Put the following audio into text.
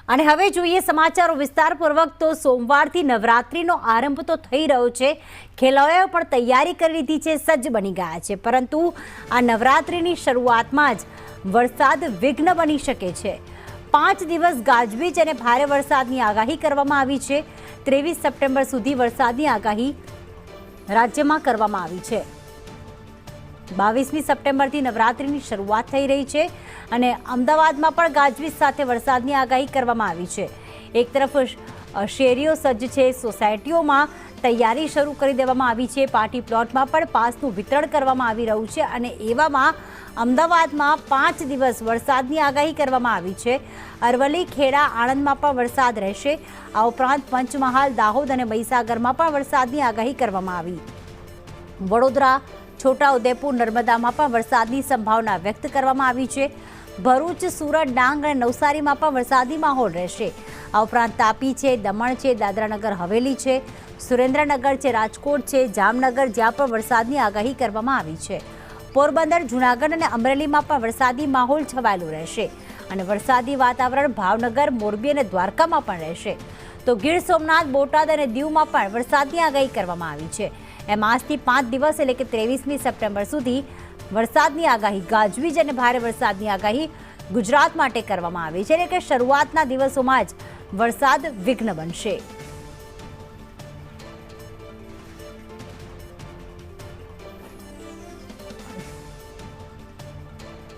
અને હવે જોઈએ સમાચારો વિસ્તારપૂર્વક। તો સોમવારથી નવરાત્રીનો આરંભ તો થઈ રહ્યો છે। ખેલૈયાઓ પણ તૈયારી કરી લીધી છે, સજ્જ બની ગયા છે, પરંતુ આ નવરાત્રીની શરૂઆતમાં જ વરસાદ વિઘ્ન બની શકે છે। 5 દિવસ ગાજવીજ અને ભારે વરસાદની આગાહી કરવામાં આવી છે। 23 સપ્ટેમ્બર સુધી વરસાદની આગાહી રાજ્યમાં કરવામાં આવી છે। 22મી સપ્ટેમ્બરથી નવરાત્રીની શરૂઆત થઈ રહી છે અને અમદાવાદમાં પણ ગાજવીજ સાથે વરસાદની આગાહી કરવામાં આવી છે। એક તરફ શેરીઓ સજ્જ છે, સોસાયટીઓમાં તૈયારી શરૂ કરી દેવામાં આવી છે, પાર્ટી પ્લોટમાં પણ પાસનું વિતરણ કરવામાં આવી રહ્યું છે અને એવામાં અમદાવાદમાં 5 દિવસ વરસાદની આગાહી કરવામાં આવી છે। અરવલ્લી, ખેડા, આણંદમાં પણ વરસાદ રહેશે। આ ઉપરાંત પંચમહાલ, દાહોદ અને મહીસાગરમાં પણ વરસાદની આગાહી કરવામાં આવી। વડોદરા, છોટાઉદેપુર, નર્મદામાં પણ વરસાદની સંભાવના વ્યક્ત કરવામાં આવી છે। ભરૂચ, સુરત, ડાંગ અને નવસારીમાં પણ વરસાદી માહોલ રહેશે। આ ઉપરાંત તાપી છે, દમણ છે, દાદરાનગર હવેલી છે, સુરેન્દ્રનગર છે, રાજકોટ છે, જામનગર, જ્યાં પણ વરસાદની આગાહી કરવામાં આવી છે। પોરબંદર, જૂનાગઢ અને અમરેલીમાં પણ વરસાદી માહોલ છવાયેલો રહેશે અને વરસાદી વાતાવરણ ભાવનગર, મોરબી અને દ્વારકામાં પણ રહેશે। તો ગીર સોમનાથ, બોટાદ અને દીવમાં પણ વરસાદની આગાહી કરવામાં આવી છે। એમ આજથી 5 દિવસ એટલે કે 23મી સપ્ટેમ્બર સુધી વરસાદની આગાહી, ગાજવીજ અને ભારે વરસાદની આગાહી ગુજરાત માટે કરવામાં આવી છે, એટલે કે શરૂઆતના દિવસોમાં જ વરસાદ વિઘ્ન બનશે।